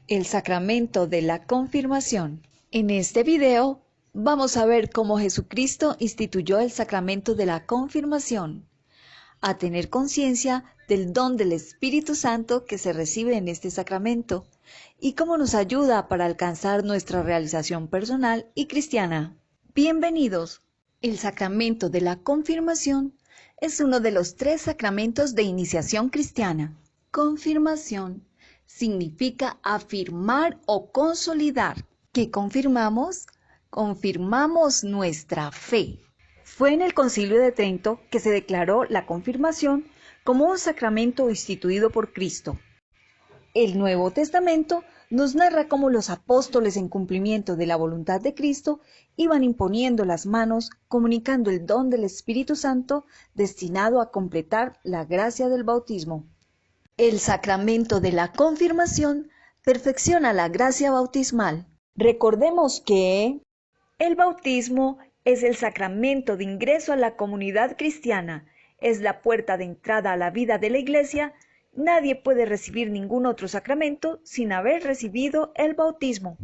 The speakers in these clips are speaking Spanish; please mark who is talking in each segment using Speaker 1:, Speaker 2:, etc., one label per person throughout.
Speaker 1: El sacramento de la confirmación. En este video vamos a ver cómo Jesucristo instituyó el sacramento de la confirmación, a tener conciencia del don del Espíritu Santo que se recibe en este sacramento y cómo nos ayuda para alcanzar nuestra realización personal y cristiana. Bienvenidos. El sacramento de la confirmación es uno de los 3 sacramentos de iniciación cristiana. Confirmación significa afirmar o consolidar. ¿Qué confirmamos? Confirmamos nuestra fe. Fue en el Concilio de Trento que se declaró la confirmación como un sacramento instituido por Cristo. El Nuevo Testamento nos narra cómo los apóstoles, en cumplimiento de la voluntad de Cristo, iban imponiendo las manos, comunicando el don del Espíritu Santo destinado a completar la gracia del bautismo. El sacramento de la confirmación perfecciona la gracia bautismal. Recordemos que el bautismo es el sacramento de ingreso a la comunidad cristiana, es la puerta de entrada a la vida de la Iglesia. Nadie puede recibir ningún otro sacramento sin haber recibido el bautismo.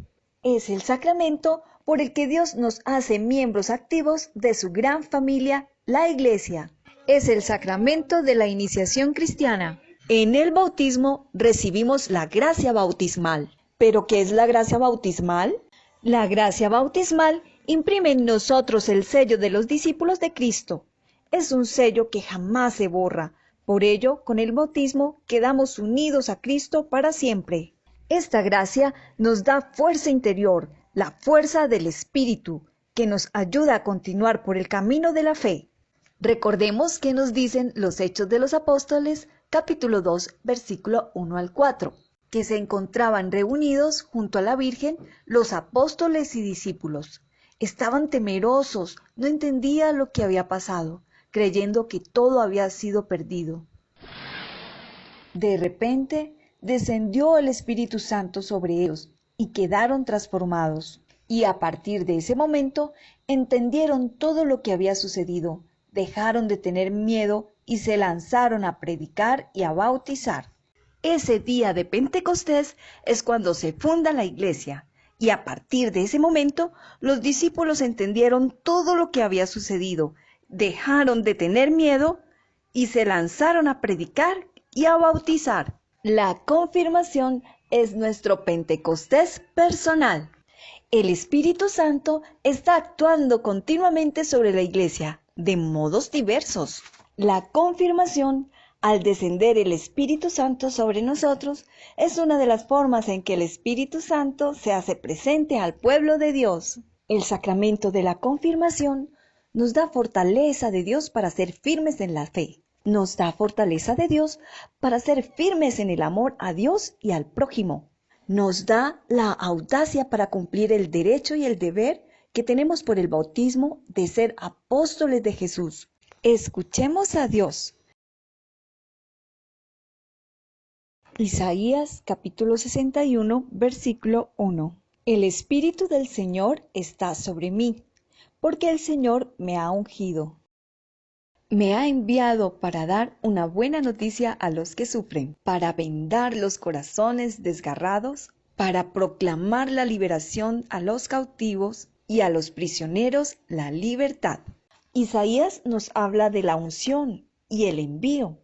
Speaker 1: Es el sacramento por el que Dios nos hace miembros activos de su gran familia, la Iglesia. Es el sacramento de la iniciación cristiana. En el bautismo recibimos la gracia bautismal. ¿Pero qué es la gracia bautismal? La gracia bautismal imprime en nosotros el sello de los discípulos de Cristo. Es un sello que jamás se borra. Por ello, con el bautismo quedamos unidos a Cristo para siempre. Esta gracia nos da fuerza interior, la fuerza del Espíritu, que nos ayuda a continuar por el camino de la fe. Recordemos que nos dicen los Hechos de los Apóstoles, capítulo 2, versículo 1 al 4, que se encontraban reunidos junto a la Virgen los apóstoles y discípulos. Estaban temerosos, no entendían lo que había pasado, creyendo que todo había sido perdido. De repente descendió el Espíritu Santo sobre ellos y quedaron transformados. Y a partir de ese momento entendieron todo lo que había sucedido, dejaron de tener miedo y se lanzaron a predicar y a bautizar. Ese día de Pentecostés es cuando se funda la Iglesia, y a partir de ese momento los discípulos entendieron todo lo que había sucedido, dejaron de tener miedo y se lanzaron a predicar y a bautizar. La confirmación es nuestro Pentecostés personal. El Espíritu Santo está actuando continuamente sobre la Iglesia, de modos diversos. La confirmación, al descender el Espíritu Santo sobre nosotros, es una de las formas en que el Espíritu Santo se hace presente al pueblo de Dios. El sacramento de la confirmación nos da fortaleza de Dios para ser firmes en la fe. Nos da fortaleza de Dios para ser firmes en el amor a Dios y al prójimo. Nos da la audacia para cumplir el derecho y el deber que tenemos por el bautismo de ser apóstoles de Jesús. Escuchemos a Dios. Isaías capítulo 61, versículo 1. El Espíritu del Señor está sobre mí, porque el Señor me ha ungido. Me ha enviado para dar una buena noticia a los que sufren, para vendar los corazones desgarrados, para proclamar la liberación a los cautivos y a los prisioneros la libertad. Isaías nos habla de la unción y el envío,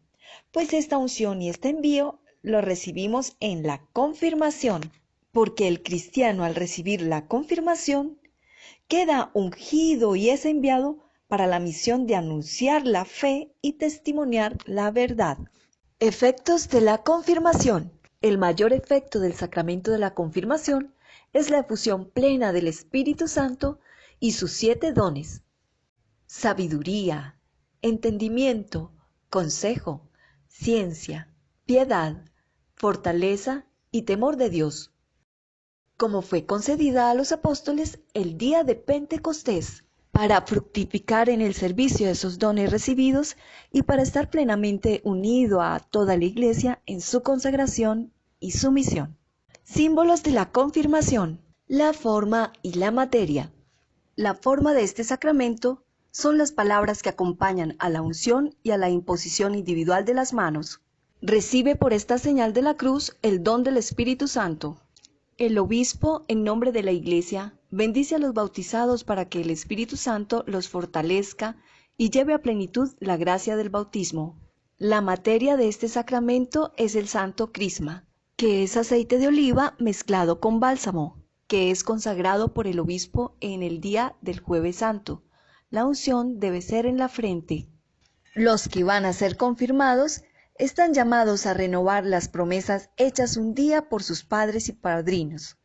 Speaker 1: pues esta unción y este envío lo recibimos en la confirmación, porque el cristiano al recibir la confirmación queda ungido y es enviado para la misión de anunciar la fe y testimoniar la verdad. Efectos de la confirmación. El mayor efecto del sacramento de la confirmación es la efusión plena del Espíritu Santo y sus 7 dones: sabiduría, entendimiento, consejo, ciencia, piedad, fortaleza y temor de Dios, como fue concedida a los apóstoles el día de Pentecostés, para fructificar en el servicio de esos dones recibidos y para estar plenamente unido a toda la Iglesia en su consagración y su misión. Símbolos de la confirmación: la forma y la materia. La forma de este sacramento son las palabras que acompañan a la unción y a la imposición individual de las manos. Recibe por esta señal de la cruz el don del Espíritu Santo. El obispo, en nombre de la Iglesia, bendice a los bautizados para que el Espíritu Santo los fortalezca y lleve a plenitud la gracia del bautismo. La materia de este sacramento es el santo crisma, que es aceite de oliva mezclado con bálsamo, que es consagrado por el obispo en el día del Jueves Santo. La unción debe ser en la frente. Los que van a ser confirmados están llamados a renovar las promesas hechas un día por sus padres y padrinos.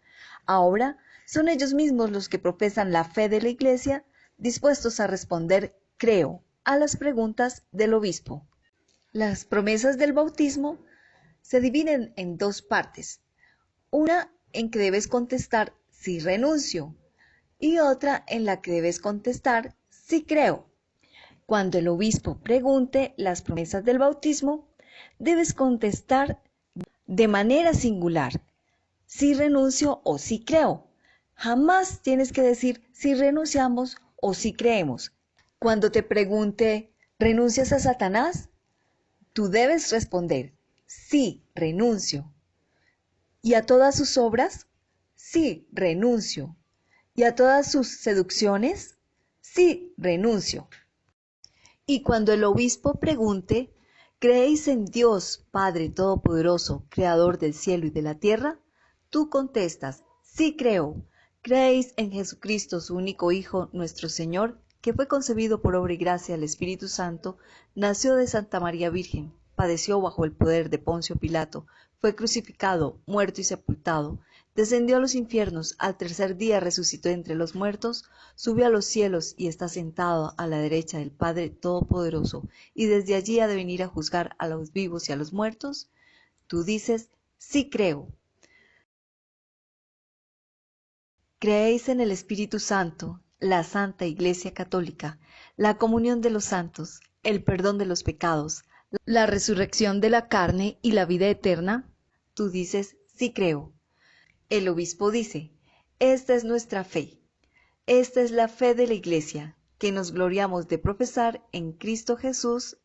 Speaker 1: Ahora son ellos mismos los que profesan la fe de la Iglesia, dispuestos a responder creo a las preguntas del obispo. Las promesas del bautismo se dividen en dos partes. Una en que debes contestar sí renuncio y otra en la que debes contestar sí creo. Cuando el obispo pregunte las promesas del bautismo, debes contestar de manera singular, sí renuncio o sí creo. Jamás tienes que decir sí renunciamos o sí creemos. Cuando te pregunte, ¿renuncias a Satanás? Tú debes responder, sí, renuncio. ¿Y a todas sus obras? Sí, renuncio. ¿Y a todas sus seducciones? Sí, renuncio. Y cuando el obispo pregunte, ¿creéis en Dios, Padre Todopoderoso, Creador del cielo y de la tierra? Tú contestas, sí creo. ¿Creéis en Jesucristo, su único Hijo, nuestro Señor, que fue concebido por obra y gracia del Espíritu Santo, nació de Santa María Virgen, padeció bajo el poder de Poncio Pilato, fue crucificado, muerto y sepultado, descendió a los infiernos, al tercer día resucitó entre los muertos, subió a los cielos y está sentado a la derecha del Padre Todopoderoso, y desde allí ha de venir a juzgar a los vivos y a los muertos? Tú dices, sí creo. ¿Creéis en el Espíritu Santo, la Santa Iglesia Católica, la comunión de los santos, el perdón de los pecados, la resurrección de la carne y la vida eterna? Tú dices, sí creo. El obispo dice, esta es nuestra fe. Esta es la fe de la Iglesia, que nos gloriamos de profesar en Cristo Jesús,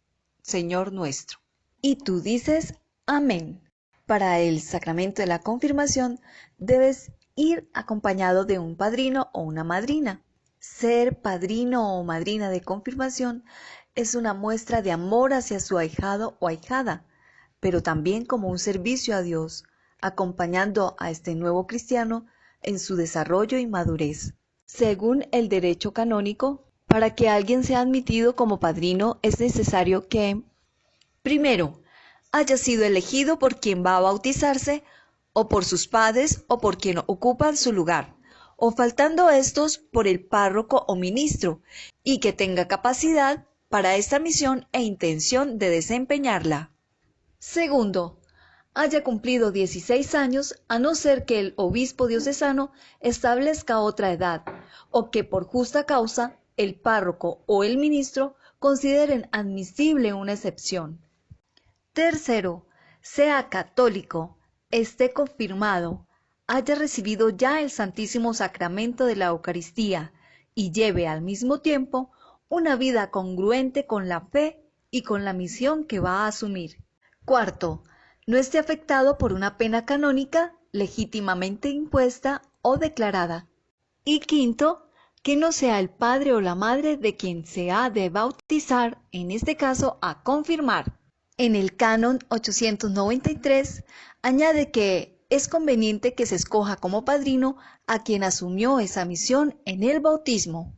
Speaker 1: Señor nuestro. Y tú dices, amén. Para el sacramento de la confirmación debes ir acompañado de un padrino o una madrina. Ser padrino o madrina de confirmación es una muestra de amor hacia su ahijado o ahijada, pero también como un servicio a Dios, acompañando a este nuevo cristiano en su desarrollo y madurez. Según el derecho canónico, para que alguien sea admitido como padrino es necesario que, primero, haya sido elegido por quien va a bautizarse, o por sus padres, o por quien ocupa su lugar, o faltando estos, por el párroco o ministro, y que tenga capacidad para esta misión e intención de desempeñarla. Segundo, haya cumplido 16 años, a no ser que el obispo diocesano establezca otra edad, o que por justa causa el párroco o el ministro consideren admisible una excepción. Tercero, sea católico, esté confirmado, haya recibido ya el Santísimo Sacramento de la Eucaristía y lleve al mismo tiempo una vida congruente con la fe y con la misión que va a asumir. Cuarto, no esté afectado por una pena canónica legítimamente impuesta o declarada. Y quinto, que no sea el padre o la madre de quien se ha de bautizar, en este caso a confirmar. En el canon 893 añade que es conveniente que se escoja como padrino a quien asumió esa misión en el bautismo.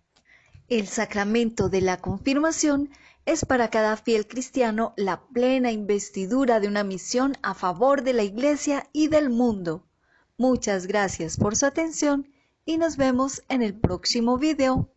Speaker 1: El sacramento de la confirmación es para cada fiel cristiano la plena investidura de una misión a favor de la Iglesia y del mundo. Muchas gracias por su atención y nos vemos en el próximo video.